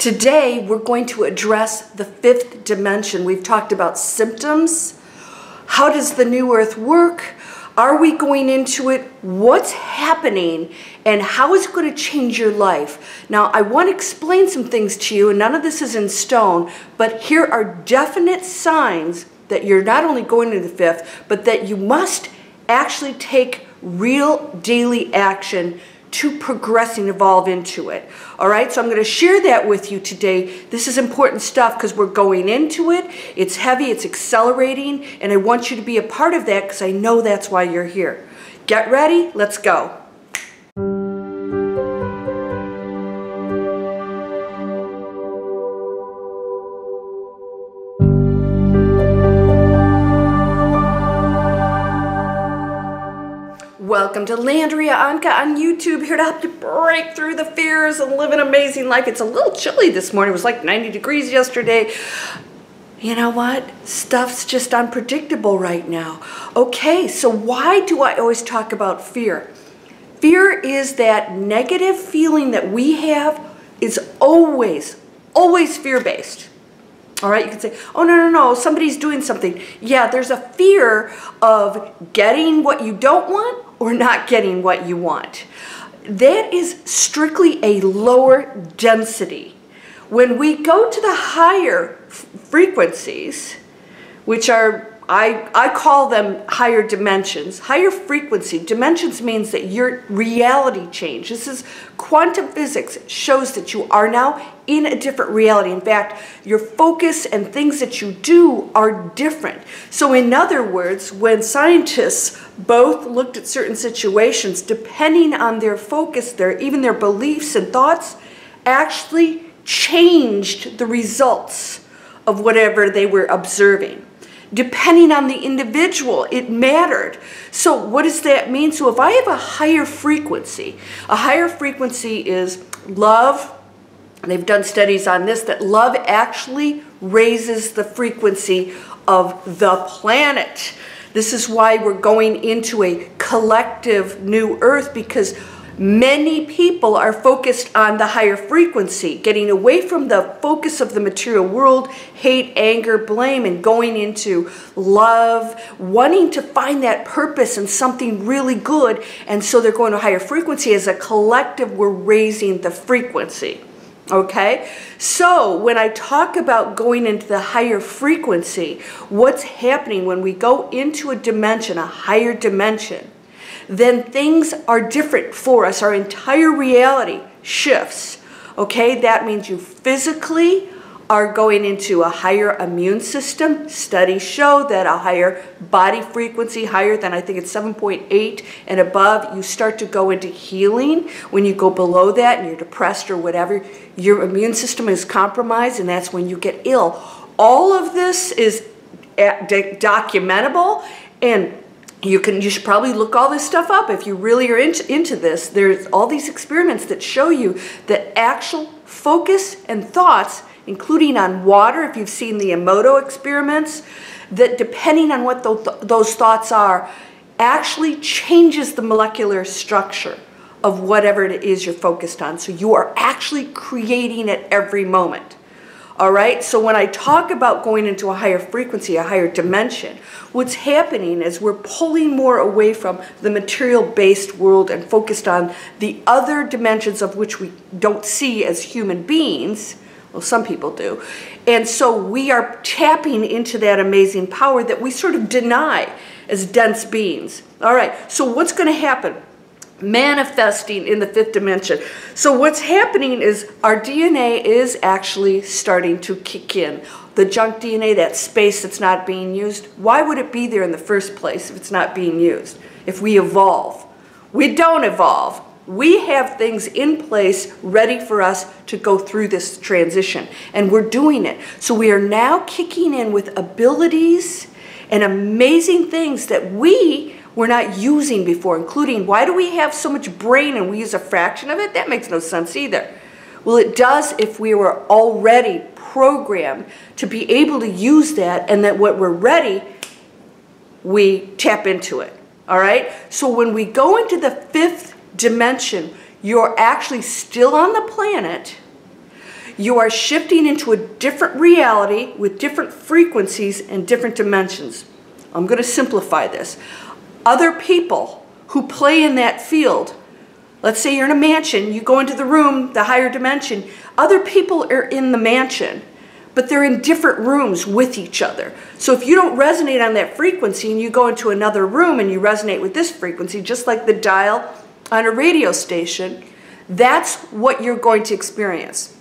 Today, we're going to address the fifth dimension. We've talked about symptoms. How does the new earth work? Are we going into it? What's happening? And how is it going to change your life? Now, I want to explain some things to you, and none of this is in stone, but here are definite signs that you're not only going into the fifth, but that you must actually take real daily action to progress and evolve into it. All right, so I'm going to share that with you today. This is important stuff because we're going into it. It's heavy, it's accelerating, and I want you to be a part of that because I know that's why you're here. Get ready, let's go. Welcome to Landria Onkka on YouTube, here to help you break through the fears and live an amazing life. It's a little chilly this morning. It was like 90 degrees yesterday. You know what? Stuff's just unpredictable right now. Okay, so why do I always talk about fear? Fear is that negative feeling that we have is always fear-based. All right, you can say, oh, no, somebody's doing something. Yeah, there's a fear of getting what you don't want or not getting what you want. That is strictly a lower density. When we go to the higher frequencies, which are, I call them higher dimensions. Higher frequency dimensions means that your reality change. This is quantum physics. It shows that you are now in a different reality. In fact, your focus and things that you do are different. So in other words, when scientists both looked at certain situations, depending on their focus, even their beliefs and thoughts, actually changed the results of whatever they were observing. Depending on the individual, it mattered. So what does that mean? So if I have a higher frequency is love. They've done studies on this, that love actually raises the frequency of the planet. This is why we're going into a collective new earth, because many people are focused on the higher frequency, getting away from the focus of the material world, hate, anger, blame, and going into love, wanting to find that purpose and something really good. And so they're going to a higher frequency. As a collective, we're raising the frequency. Okay? So when I talk about going into the higher frequency, what's happening when we go into a dimension, a higher dimension, then things are different for us. Our entire reality shifts. Okay, that means you physically are going into a higher immune system. Studies show that a higher body frequency, higher than, I think it's 7.8 and above, you start to go into healing. When you go below that and you're depressed or whatever, your immune system is compromised, and that's when you get ill. All of this is documentable, and you should probably look all this stuff up if you really are into this. There's all these experiments that show you that actual focus and thoughts, including on water, if you've seen the Emoto experiments, that depending on what those thoughts are, actually changes the molecular structure of whatever it is you're focused on. So you are actually creating at every moment. All right, so when I talk about going into a higher frequency, a higher dimension, what's happening is we're pulling more away from the material-based world and focused on the other dimensions of which we don't see as human beings. Well, some people do. And so we are tapping into that amazing power that we sort of deny as dense beings. All right, so what's going to happen? Manifesting in the fifth dimension. So what's happening is our DNA is actually starting to kick in. The junk DNA, that space that's not being used, why would it be there in the first place if it's not being used? If we evolve. We don't evolve. We have things in place ready for us to go through this transition, and we're doing it. So we are now kicking in with abilities and amazing things that we were not using before, including, why do we have so much brain and we use a fraction of it? That makes no sense either. Well, it does if we were already programmed to be able to use that, and that when we're ready, we tap into it. All right? So when we go into the fifth dimension, you're actually still on the planet. You are shifting into a different reality with different frequencies and different dimensions. I'm going to simplify this. Other people who play in that field, let's say you're in a mansion, you go into the room, the higher dimension, other people are in the mansion, but they're in different rooms with each other. So if you don't resonate on that frequency and you go into another room and you resonate with this frequency, just like the dial on a radio station, that's what you're going to experience.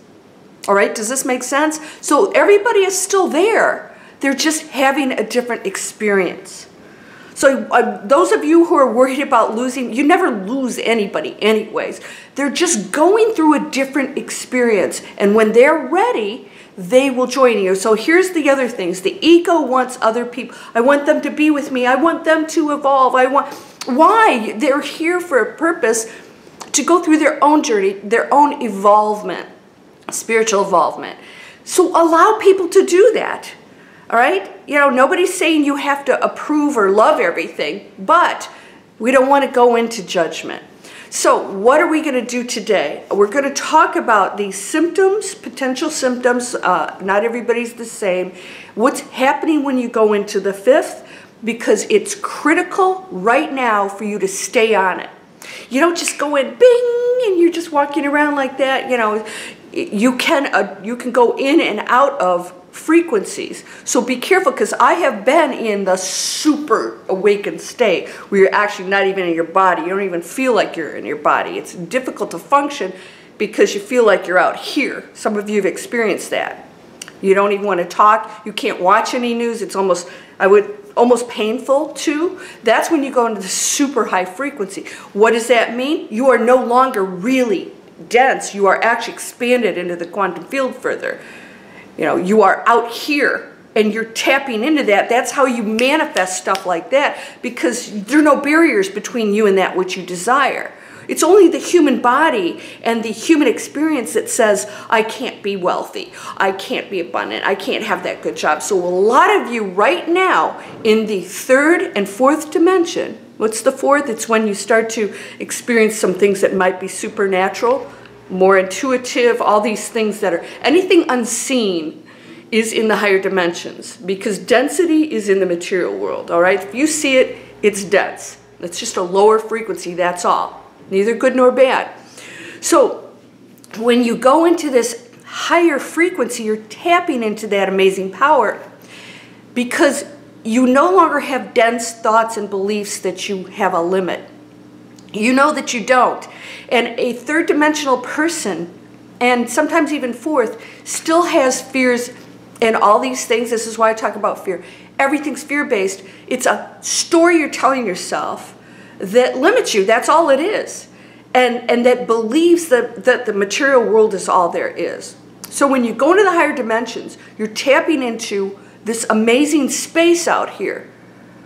All right, does this make sense? So everybody is still there. They're just having a different experience. So those of you who are worried about losing, you never lose anybody anyways. They're just going through a different experience. And when they're ready, they will join you. So here's the other things. The ego wants other people. I want them to be with me. I want them to evolve. Why? They're here for a purpose to go through their own journey, their own evolvement, spiritual evolvement. So allow people to do that. All right? You know, nobody's saying you have to approve or love everything, but we don't want to go into judgment. So what are we going to do today? We're going to talk about these symptoms, potential symptoms. Not everybody's the same. What's happening when you go into the fifth, because it's critical right now for you to stay on it. You don't just go in, bing, and you're just walking around like that. You know, you can go in and out of frequencies. So be careful, because I have been in the super awakened state where you're actually not even in your body. You don't even feel like you're in your body. It's difficult to function because you feel like you're out here. Some of you have experienced that. You don't even want to talk. You can't watch any news. It's almost painful too. That's when you go into the super high frequency. What does that mean? You are no longer really dense. You are actually expanded into the quantum field further. You know, you are out here and you're tapping into that. That's how you manifest stuff like that, because there are no barriers between you and that which you desire. It's only the human body and the human experience that says, I can't be wealthy, I can't be abundant, I can't have that good job. So a lot of you right now in the third and fourth dimension, what's the fourth? It's when you start to experience some things that might be supernatural, more intuitive, all these things that are, anything unseen is in the higher dimensions, because density is in the material world, all right? If you see it, it's dense. It's just a lower frequency, that's all. Neither good nor bad. So when you go into this higher frequency, you're tapping into that amazing power, because you no longer have dense thoughts and beliefs that you have a limit. You know that you don't. And a third dimensional person, and sometimes even fourth, still has fears and all these things. This is why I talk about fear. Everything's fear-based. It's a story you're telling yourself that limits you. That's all it is. And that believes that the material world is all there is. So when you go into the higher dimensions, you're tapping into this amazing space out here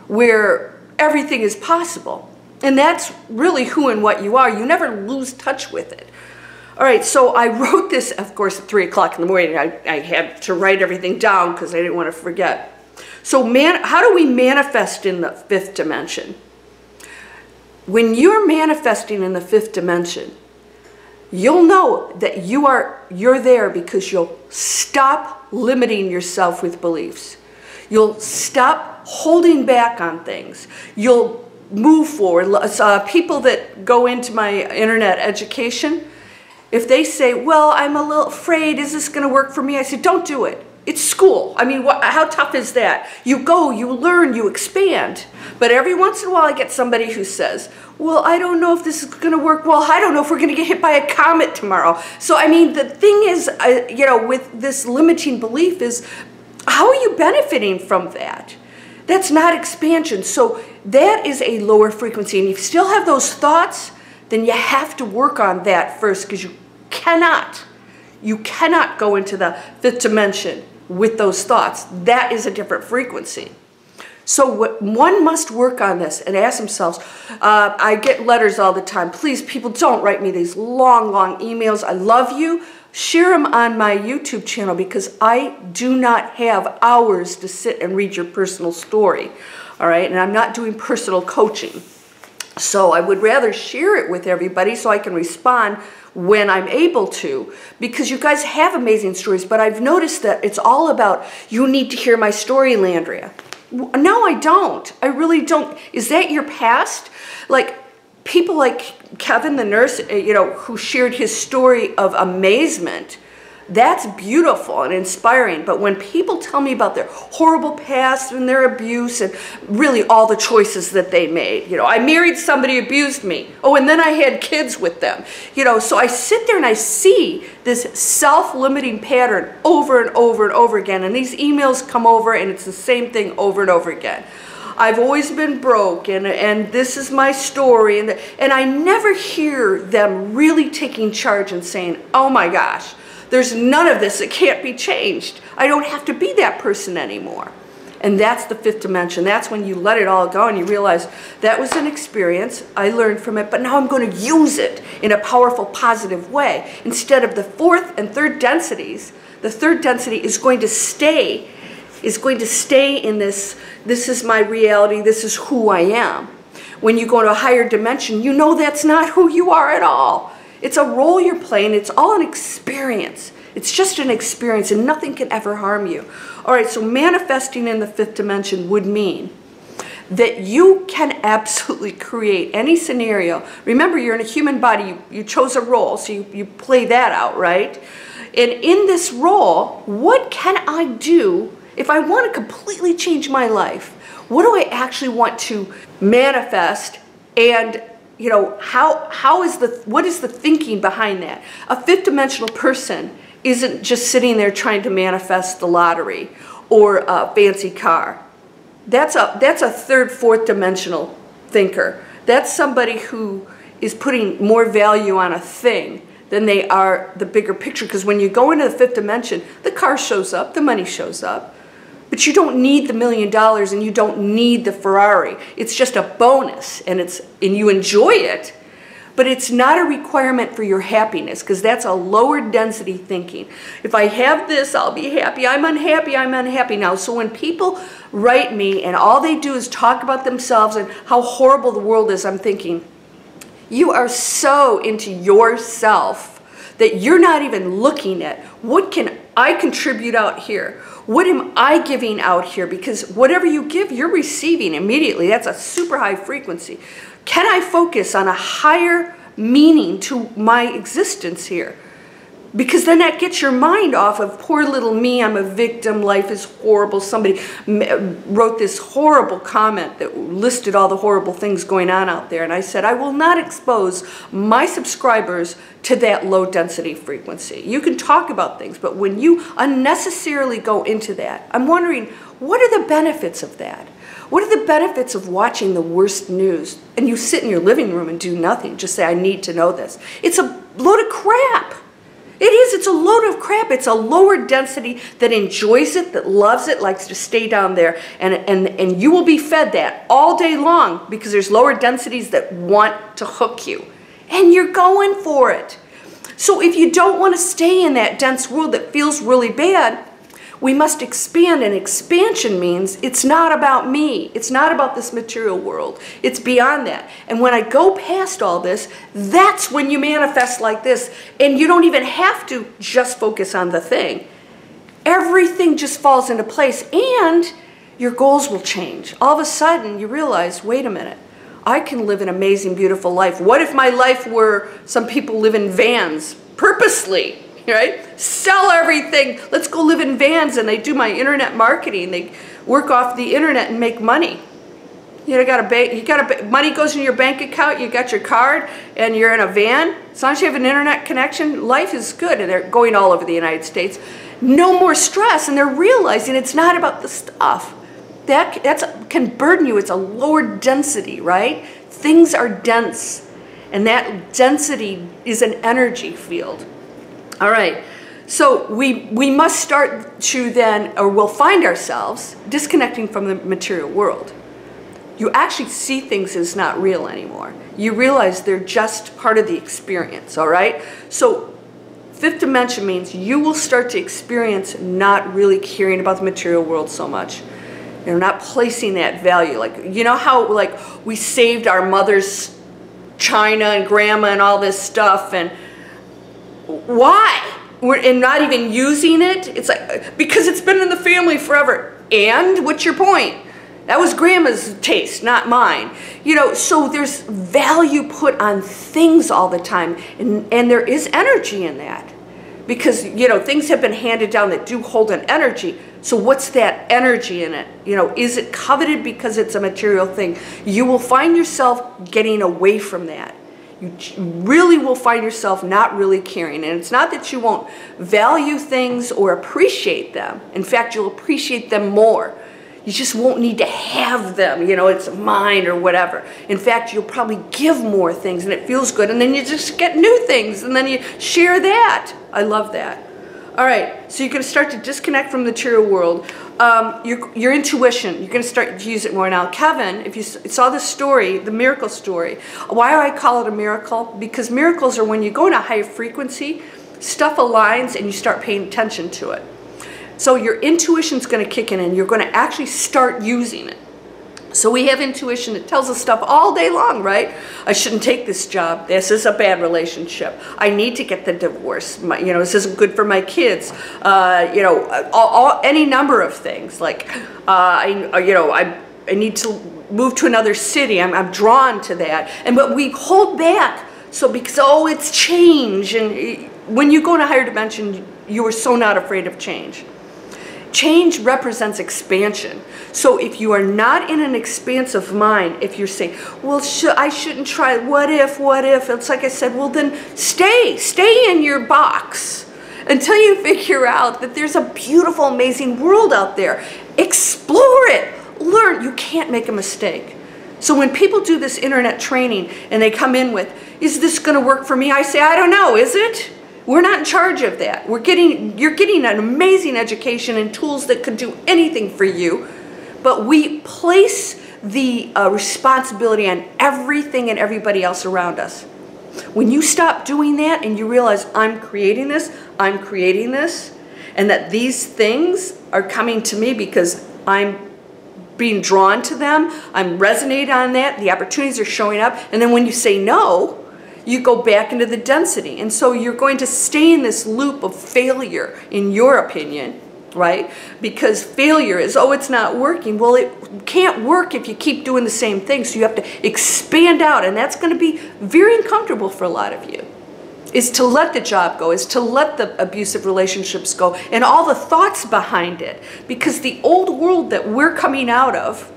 where everything is possible. And that's really who and what you are. You never lose touch with it. All right, so I wrote this, of course, at 3 o'clock in the morning. I had to write everything down because I didn't want to forget. So how do we manifest in the fifth dimension? When you're manifesting in the fifth dimension, you'll know that you're there because you'll stop limiting yourself with beliefs. You'll stop holding back on things. You'll move forward. People that go into my internet education, if they say, well, I'm a little afraid, is this going to work for me? I say, don't do it. It's school. I mean, how tough is that? You go, you learn, you expand. But every once in a while I get somebody who says, well, I don't know if this is going to work. Well, I don't know if we're going to get hit by a comet tomorrow. So, I mean, the thing is, you know, with this limiting belief is, how are you benefiting from that? That's not expansion. So that is a lower frequency. And if you still have those thoughts, then you have to work on that first, because you cannot go into the fifth dimension with those thoughts. That is a different frequency. So one must work on this and ask themselves, I get letters all the time. Please, people, don't write me these long, long emails. I love you. Share them on my YouTube channel, because I do not have hours to sit and read your personal story. All right, and I'm not doing personal coaching. So I would rather share it with everybody so I can respond when I'm able to, because you guys have amazing stories, but I've noticed that it's all about, you need to hear my story, Landria. No, I don't. I really don't. Is that your past? Like, people like Kevin, the nurse, you know, who shared his story of amazement, that's beautiful and inspiring. But when people tell me about their horrible past and their abuse and really all the choices that they made, you know, I married somebody who abused me. Oh, and then I had kids with them. You know, so I sit there and I see this self-limiting pattern over and over and over again. And these emails come over and it's the same thing over and over again. I've always been broke, and this is my story. And I never hear them really taking charge and saying, oh my gosh, there's none of this. It can't be changed. I don't have to be that person anymore. And that's the fifth dimension. That's when you let it all go and you realize that was an experience. I learned from it, but now I'm going to use it in a powerful, positive way. Instead of the fourth and third densities, the third density is going to stay in this is my reality, this is who I am. When you go to a higher dimension, you know that's not who you are at all. It's a role you're playing. It's all an experience. It's just an experience, and nothing can ever harm you. All right, so manifesting in the fifth dimension would mean that you can absolutely create any scenario. Remember, you're in a human body. You chose a role, so you play that out, right? And in this role, what can I do if I want to completely change my life? What do I actually want to manifest? And you know, what is the thinking behind that? A fifth dimensional person isn't just sitting there trying to manifest the lottery or a fancy car. That's a third, fourth dimensional thinker. That's somebody who is putting more value on a thing than they are the bigger picture. Because when you go into the fifth dimension, the car shows up, the money shows up. But you don't need the $1 million and you don't need the Ferrari. It's just a bonus, and you enjoy it, but it's not a requirement for your happiness, because that's a lower density thinking. If I have this, I'll be happy. I'm unhappy now. So when people write me and all they do is talk about themselves and how horrible the world is, I'm thinking, you are so into yourself that you're not even looking at what can I contribute out here. What am I giving out here? Because whatever you give, you're receiving immediately. That's a super high frequency. Can I focus on a higher meaning to my existence here? Because then that gets your mind off of poor little me, I'm a victim, life is horrible. Somebody wrote this horrible comment that listed all the horrible things going on out there. And I said, I will not expose my subscribers to that low density frequency. You can talk about things, but when you unnecessarily go into that, I'm wondering, what are the benefits of that? What are the benefits of watching the worst news and you sit in your living room and do nothing, just say, I need to know this? It's a load of crap. It is. It's a load of crap. It's a lower density that enjoys it, that loves it, likes to stay down there. And you will be fed that all day long because there's lower densities that want to hook you. And you're going for it. So if you don't want to stay in that dense world that feels really bad, we must expand, and expansion means it's not about me. It's not about this material world. It's beyond that. And when I go past all this, that's when you manifest like this. And you don't even have to just focus on the thing. Everything just falls into place, and your goals will change. All of a sudden, you realize, wait a minute, I can live an amazing, beautiful life. What if my life were, some people live in vans purposely? Right? Sell everything. Let's go live in vans, and they do my internet marketing. They work off the internet and make money. You know, money goes in your bank account. You got your card, and you're in a van. As long as you have an internet connection, life is good. And they're going all over the United States. No more stress, and they're realizing it's not about the stuff. That can burden you. It's a lower density, right? Things are dense, and that density is an energy field. All right, so we must start to then, or we'll find ourselves disconnecting from the material world. You actually see things as not real anymore. You realize they're just part of the experience, all right? So fifth dimension means you will start to experience not really caring about the material world so much. You know, not placing that value. Like, you know how like we saved our mother's china and grandma and all this stuff, and why? And not even using it? It's like, because it's been in the family forever. And what's your point? That was grandma's taste, not mine. You know, so there's value put on things all the time, and there is energy in that. Because, you know, things have been handed down that do hold an energy. So what's that energy in it? You know, is it coveted because it's a material thing? You will find yourself getting away from that. You really will find yourself not really caring. And it's not that you won't value things or appreciate them. In fact, you'll appreciate them more. You just won't need to have them, you know, it's mine or whatever. In fact, you'll probably give more things and it feels good, and then you just get new things and then you share that. I love that. All right, so you're going to start to disconnect from the material world. Your intuition, you're going to start to use it more now. Kevin, if you saw the story, the miracle story, why do I call it a miracle? Because miracles are when you go in a high frequency, stuff aligns and you start paying attention to it. So your intuition's going to kick in and you're going to actually start using it. So we have intuition that tells us stuff all day long, right? I shouldn't take this job. This is a bad relationship. I need to get the divorce. You know, this isn't good for my kids. You know, any number of things. Like, I need to move to another city. I'm drawn to that. But we hold back. So because, oh, it's change. And when you go in a higher dimension, you are so not afraid of change. Change represents expansion. So if you are not in an expansive mind, if you're saying, well, I shouldn't try, what if, it's like I said, well then stay in your box until you figure out that there's a beautiful, amazing world out there. Explore it, learn, you can't make a mistake. So when people do this internet training and they come in with, is this gonna work for me? I say, I don't know, is it? We're not in charge of that. You're getting an amazing education and tools that could do anything for you, but we place the responsibility on everything and everybody else around us. When you stop doing that and you realize I'm creating this, and that these things are coming to me because I'm being drawn to them, I'm resonating on that, the opportunities are showing up, and then when you say no, you go back into the density. And so you're going to stay in this loop of failure, in your opinion, right? Because failure is, oh, it's not working. Well, it can't work if you keep doing the same thing. So you have to expand out, and that's going to be very uncomfortable for a lot of you. Is to let the job go, is to let the abusive relationships go, and all the thoughts behind it. Because the old world that we're coming out of,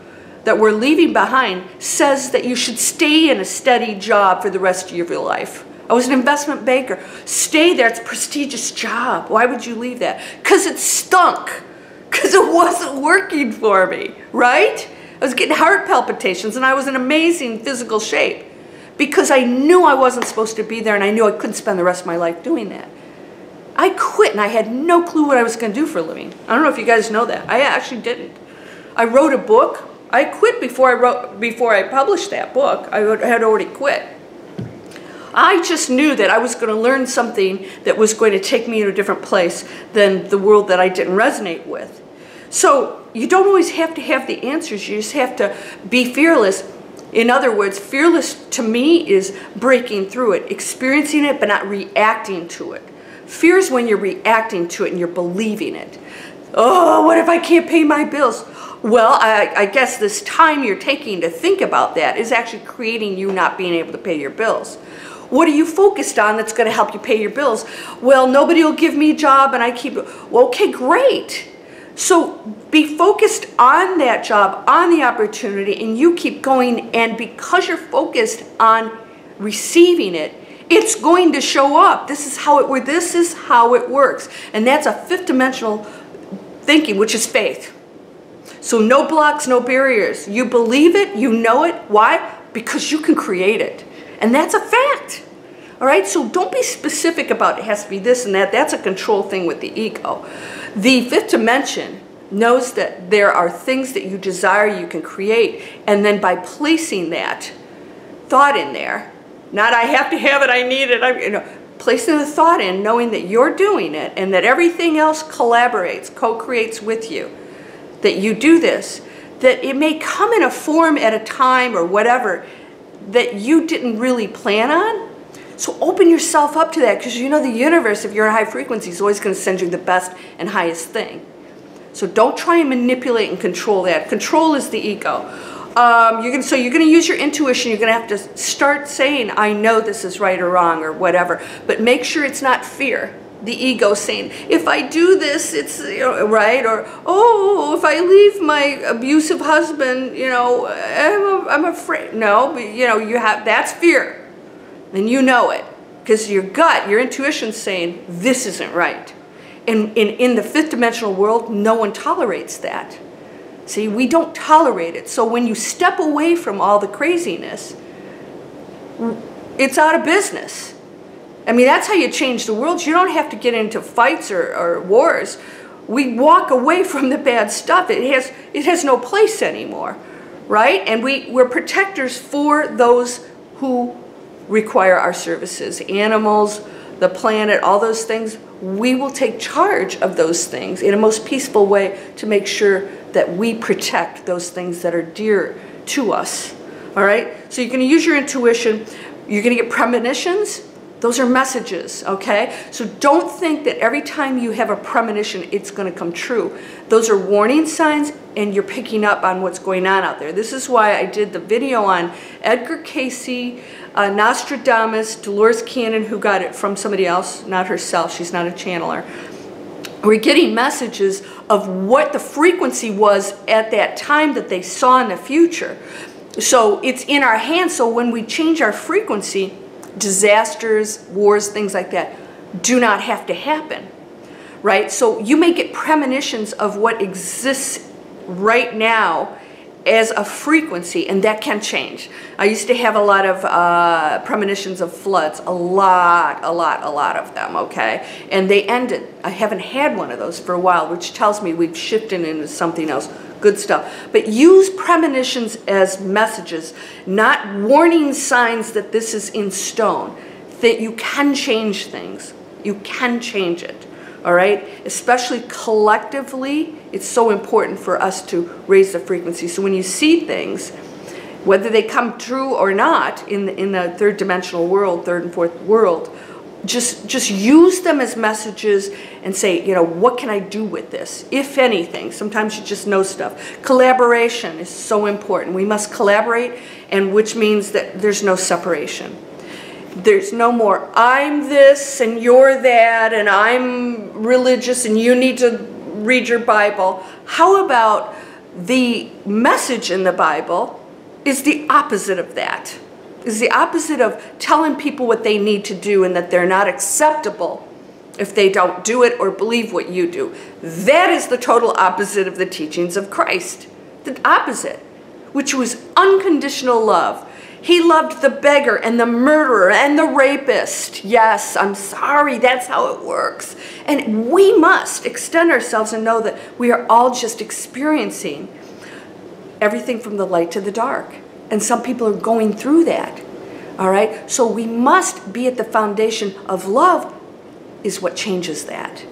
that we're leaving behind, says that you should stay in a steady job for the rest of your life. I was an investment banker. Stay there, it's a prestigious job. Why would you leave that? Because it stunk. Because it wasn't working for me, right? I was getting heart palpitations and I was in amazing physical shape because I knew I wasn't supposed to be there, and I knew I couldn't spend the rest of my life doing that. I quit and I had no clue what I was going to do for a living. I don't know if you guys know that. I actually didn't. I wrote a book. I quit before I published that book. I had already quit. I just knew that I was going to learn something that was going to take me in a different place than the world that I didn't resonate with. So you don't always have to have the answers. You just have to be fearless. In other words, fearless to me is breaking through it, experiencing it, but not reacting to it. Fear is when you're reacting to it and you're believing it. Oh, what if I can't pay my bills? Well, I guess this time you're taking to think about that is actually creating you not being able to pay your bills. What are you focused on that's going to help you pay your bills? Well, nobody will give me a job and I keep it. Well, okay, great. So be focused on that job, on the opportunity, and you keep going. And because you're focused on receiving it, it's going to show up. This is how it works. And that's a fifth dimensional thinking, which is faith. So no blocks, no barriers. You believe it, you know it. Why? Because you can create it. And that's a fact. All right, so don't be specific about it has to be this and that. That's a control thing with the ego. The fifth dimension knows that there are things that you desire you can create. And then by placing that thought in there, not I have to have it, I need it, placing the thought in, knowing that you're doing it and that everything else collaborates, co-creates with you, that you do this, that it may come in a form at a time or whatever that you didn't really plan on. So open yourself up to that, because you know the universe, if you're in high frequency, is always going to send you the best and highest thing. So don't try and manipulate and control that. Control is the ego. So you're going to use your intuition. You're going to have to start saying, I know this is right or wrong or whatever. But make sure it's not fear. The ego saying, if I do this, it's, you know, right? Or, oh, if I leave my abusive husband, you know, I'm afraid. No, but, you know, that's fear. And you know it. Because your gut, your intuition's saying, this isn't right. And in the fifth dimensional world, no one tolerates that. See, we don't tolerate it. So when you step away from all the craziness, it's out of business. I mean, that's how you change the world. You don't have to get into fights or wars. We walk away from the bad stuff. It has no place anymore, right? And we're protectors for those who require our services. Animals, the planet, all those things. We will take charge of those things in a most peaceful way to make sure that we protect those things that are dear to us. All right? So you're going to use your intuition. You're going to get premonitions. Those are messages, okay? So don't think that every time you have a premonition, it's going to come true. Those are warning signs, and you're picking up on what's going on out there. This is why I did the video on Edgar Cayce, Nostradamus, Dolores Cannon, who got it from somebody else, not herself. She's not a channeler. We're getting messages of what the frequency was at that time that they saw in the future. So it's in our hands. So when we change our frequency, disasters, wars, things like that do not have to happen, right? So you may get premonitions of what exists right now as a frequency, and that can change. I used to have a lot of premonitions of floods, a lot of them, okay? And they ended. I haven't had one of those for a while, which tells me we've shifted into something else. Good stuff. But use premonitions as messages, not warning signs that this is in stone, that you can change things. You can change it, all right? Especially collectively, it's so important for us to raise the frequency. So when you see things, whether they come true or not in the third dimensional world, third and fourth world, just use them as messages and say, you know, what can I do with this, if anything? Sometimes you just know stuff. Collaboration is so important. We must collaborate, and which means that there's no separation. There's no more, I'm this and you're that, and I'm religious and you need to read your Bible. How about the message in the Bible is the opposite of that? Is the opposite of telling people what they need to do and that they're not acceptable if they don't do it or believe what you do. That is the total opposite of the teachings of Christ. The opposite, which was unconditional love. He loved the beggar and the murderer and the rapist. Yes, I'm sorry, that's how it works. And we must extend ourselves and know that we are all just experiencing everything from the light to the dark. And some people are going through that, all right? So we must be at the foundation of love is what changes that.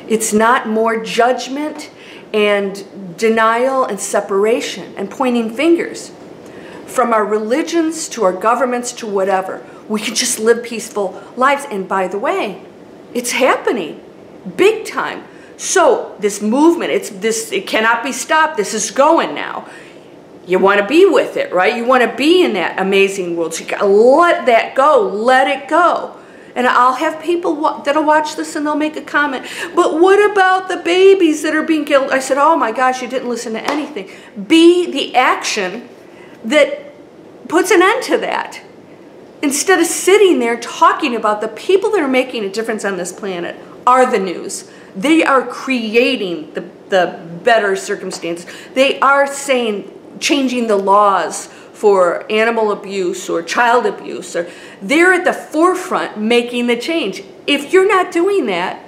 It's not more judgment and denial and separation and pointing fingers. From our religions to our governments to whatever, we can just live peaceful lives. And by the way, it's happening big time. So this movement, it cannot be stopped. This is going now. You want to be with it, right? You want to be in that amazing world. So you got to let that go. Let it go. And I'll have people that'll watch this and they'll make a comment. But what about the babies that are being killed? I said, oh my gosh, you didn't listen to anything. Be the action that puts an end to that. Instead of sitting there talking about the people that are making a difference on this planet are the news. They are creating the better circumstances. They are changing the laws for animal abuse or child abuse. Or they're at the forefront making the change. If you're not doing that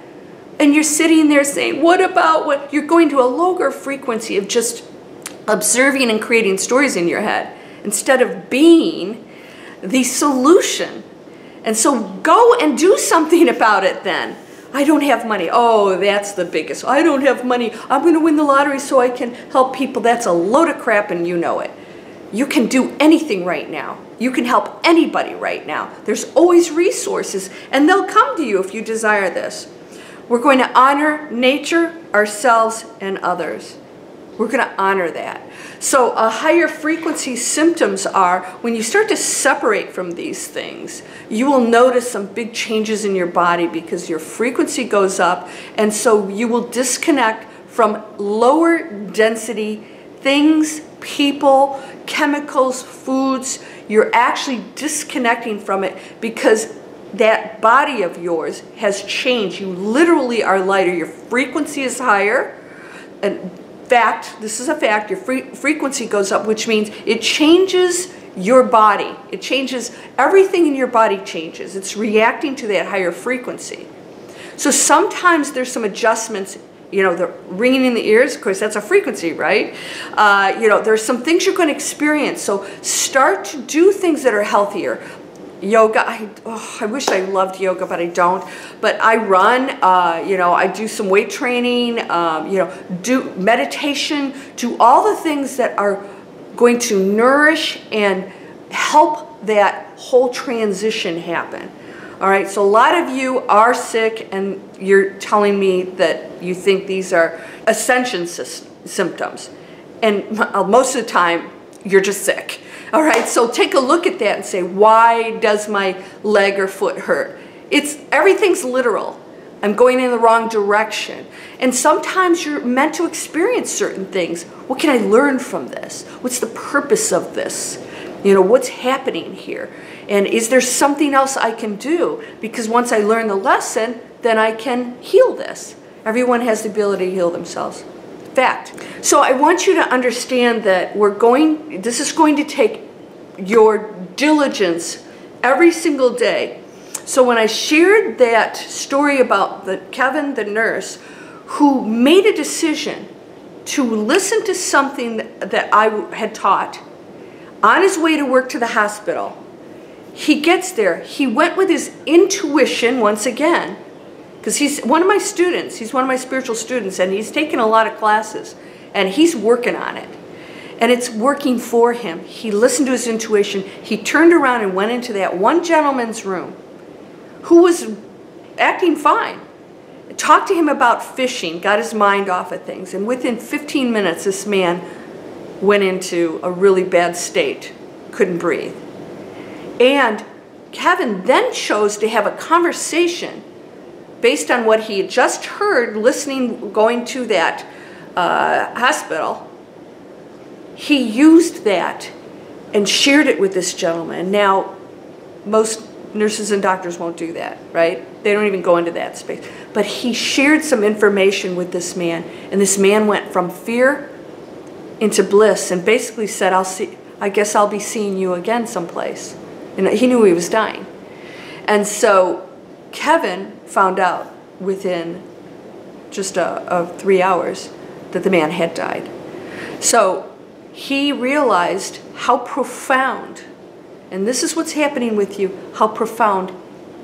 and you're sitting there saying, what about what? You're going to a lower frequency of just observing and creating stories in your head instead of being the solution. And so go and do something about it then. I don't have money. Oh, that's the biggest. I don't have money. I'm going to win the lottery so I can help people. That's a load of crap, and you know it. You can do anything right now. You can help anybody right now. There's always resources, and they'll come to you if you desire this. We're going to honor nature, ourselves, and others. We're going to honor that. So higher frequency symptoms are when you start to separate from these things, you will notice some big changes in your body because your frequency goes up, and so you will disconnect from lower density things, people, chemicals, foods. You're actually disconnecting from it because that body of yours has changed. You literally are lighter. Your frequency is higher. And fact, this is a fact, your frequency goes up, which means it changes your body. It changes, everything in your body changes. It's reacting to that higher frequency. So sometimes there's some adjustments, you know, the ringing in the ears, of course, that's a frequency, right? You know, there's some things you're going to experience. So start to do things that are healthier. Yoga, I wish I loved yoga, but I don't. But I run, you know, I do some weight training, you know, do meditation, do all the things that are going to nourish and help that whole transition happen. All right, so a lot of you are sick and you're telling me that you think these are ascension symptoms. And most of the time, you're just sick. All right, so take a look at that and say, why does my leg or foot hurt? Everything's literal. I'm going in the wrong direction. And sometimes you're meant to experience certain things. What can I learn from this? What's the purpose of this? You know, what's happening here? And is there something else I can do? Because once I learn the lesson, then I can heal this. Everyone has the ability to heal themselves. Fact. So I want you to understand that this is going to take your diligence every single day. So when I shared that story about Kevin, the nurse, who made a decision to listen to something that I had taught on his way to work to the hospital, he gets there. He went with his intuition once again, because he's one of my students. He's one of my spiritual students, and he's taken a lot of classes, and he's working on it. And it's working for him. He listened to his intuition. He turned around and went into that one gentleman's room who was acting fine. Talked to him about fishing, got his mind off of things, and within 15 minutes, this man went into a really bad state, couldn't breathe. And Kevin then chose to have a conversation based on what he had just heard listening, going to that hospital. He used that and shared it with this gentleman. Now, most nurses and doctors won't do that, right? They don't even go into that space. But he shared some information with this man, and this man went from fear into bliss and basically said, I guess I'll be seeing you again someplace. And he knew he was dying. And so Kevin found out within just 3 hours that the man had died. So he realized how profound, and this is what's happening with you, how profound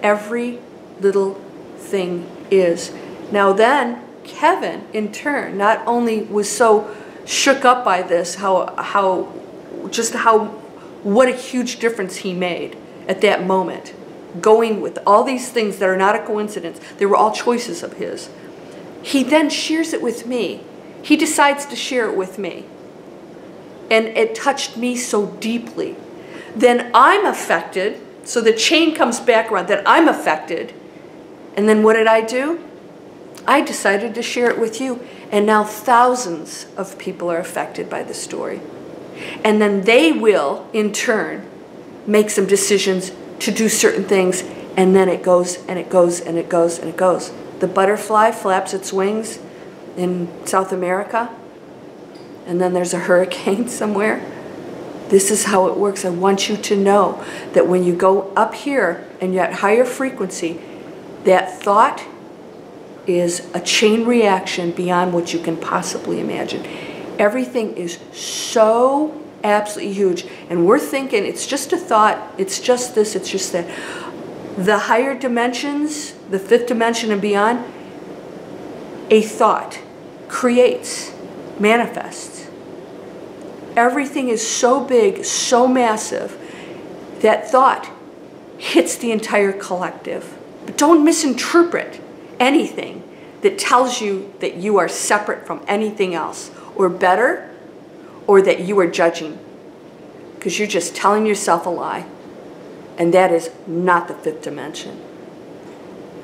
every little thing is. Now then, Kevin, in turn, not only was so shook up by this, what a huge difference he made at that moment. Going with all these things that are not a coincidence. They were all choices of his. He then shares it with me. He decides to share it with me. And it touched me so deeply. Then I'm affected. So the chain comes back around. Then I'm affected. And then what did I do? I decided to share it with you. And now thousands of people are affected by this story. And then they will, in turn, make some decisions to do certain things, and then it goes, and it goes, and it goes, and it goes. The butterfly flaps its wings in South America, and then there's a hurricane somewhere. This is how it works. I want you to know that when you go up here and you're at higher frequency, that thought is a chain reaction beyond what you can possibly imagine. Everything is so absolutely huge, and we're thinking it's just a thought, it's just this, it's just that. The higher dimensions, the fifth dimension and beyond, a thought creates, manifests. Everything is so big, so massive, that thought hits the entire collective. But don't misinterpret anything that tells you that you are separate from anything else, or better, or that you are judging, because you're just telling yourself a lie. And that is not the fifth dimension.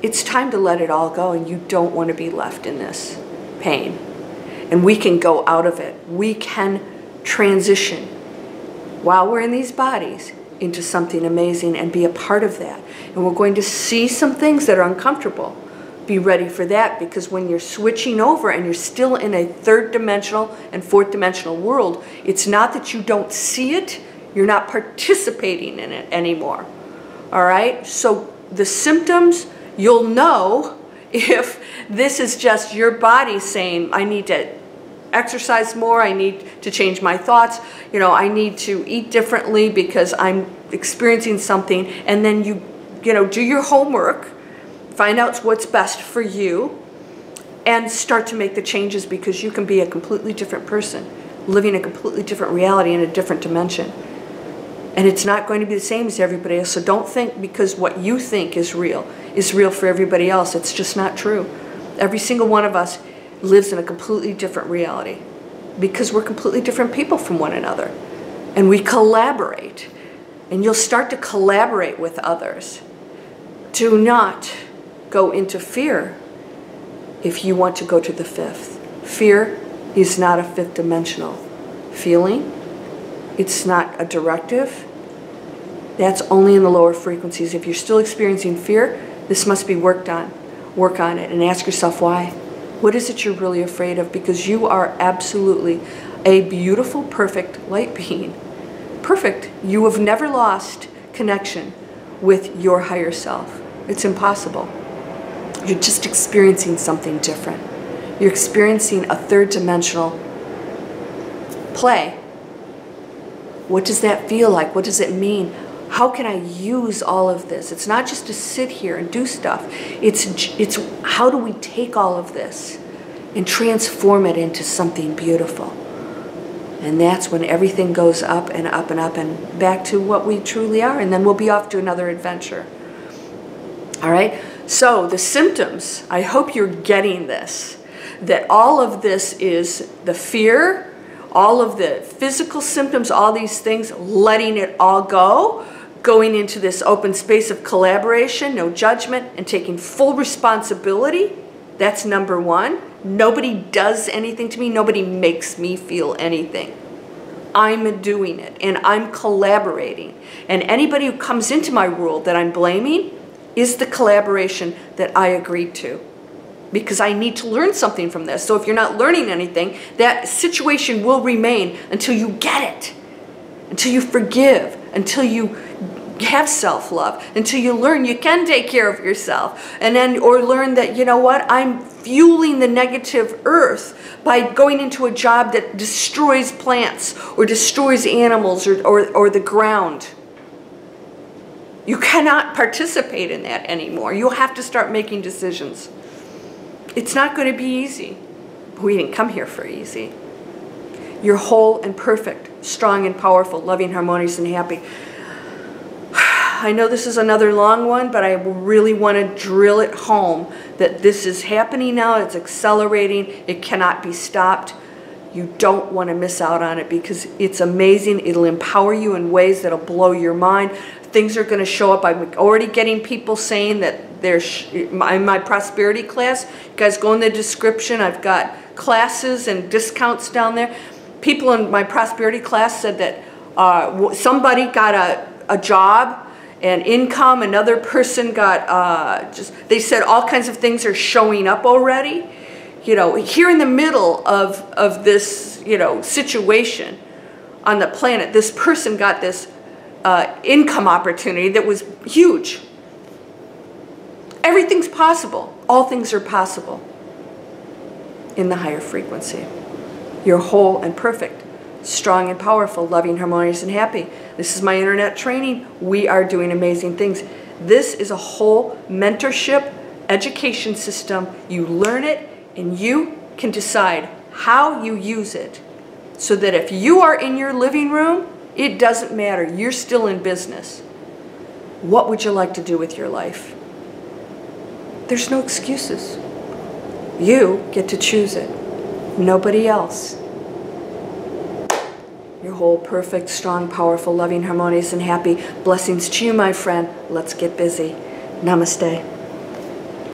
It's time to let it all go, and you don't want to be left in this pain. And we can go out of it. We can transition while we're in these bodies into something amazing and be a part of that. And we're going to see some things that are uncomfortable. Be ready for that, because when you're switching over and you're still in a third dimensional and fourth dimensional world, it's not that you don't see it, you're not participating in it anymore. All right? So the symptoms, you'll know if this is just your body saying, I need to exercise more, I need to change my thoughts, you know, I need to eat differently because I'm experiencing something. And then you know, do your homework, find out what's best for you, and start to make the changes, because you can be a completely different person, living a completely different reality in a different dimension. And it's not going to be the same as everybody else. So don't think because what you think is real for everybody else. It's just not true. Every single one of us lives in a completely different reality, because we're completely different people from one another. And we collaborate. And you'll start to collaborate with others. Do not go into fear if you want to go to the fifth. Fear is not a fifth dimensional feeling. It's not a directive. That's only in the lower frequencies. If you're still experiencing fear, this must be worked on. Work on it and ask yourself why. What is it you're really afraid of? Because you are absolutely a beautiful, perfect light being. Perfect. You have never lost connection with your higher self. It's impossible. You're just experiencing something different. You're experiencing a third dimensional play. What does that feel like? What does it mean? How can I use all of this? It's not just to sit here and do stuff. It's how do we take all of this and transform it into something beautiful? And that's when everything goes up and up and up and back to what we truly are. And then we'll be off to another adventure. All right? So the symptoms, I hope you're getting this. That all of this is the fear, all of the physical symptoms, all these things, letting it all go, going into this open space of collaboration, no judgment, and taking full responsibility. That's number one. Nobody does anything to me. Nobody makes me feel anything. I'm doing it, and I'm collaborating. And anybody who comes into my world that I'm blaming is the collaboration that I agreed to. Because I need to learn something from this. So if you're not learning anything, that situation will remain until you get it, until you forgive, until you have self-love, until you learn you can take care of yourself, and then or learn that, you know what, I'm fueling the negative earth by going into a job that destroys plants or destroys animals or the ground. You cannot participate in that anymore. You'll have to start making decisions. It's not going to be easy. We didn't come here for easy. You're whole and perfect, strong and powerful, loving, harmonious, and happy. I know this is another long one, but I really want to drill it home that this is happening now. It's accelerating. It cannot be stopped. You don't want to miss out on it because it's amazing. It'll empower you in ways that'll blow your mind. Things are going to show up. I'm already getting people saying that there's in my prosperity class. You guys go in the description. I've got classes and discounts down there. People in my prosperity class said that somebody got a job and income. Another person got they said all kinds of things are showing up already. You know, here in the middle of this, you know, situation on the planet, this person got this income opportunity that was huge. Everything's possible. All things are possible in the higher frequency. You're whole and perfect, strong and powerful, loving, harmonious, and happy. This is my internet training. We are doing amazing things. This is a whole mentorship education system. You learn it and you can decide how you use it, so that if you are in your living room, it doesn't matter. You're still in business. What would you like to do with your life? There's no excuses. You get to choose it. Nobody else. Your whole perfect, strong, powerful, loving, harmonious, and happy. Blessings to you, my friend. Let's get busy. Namaste.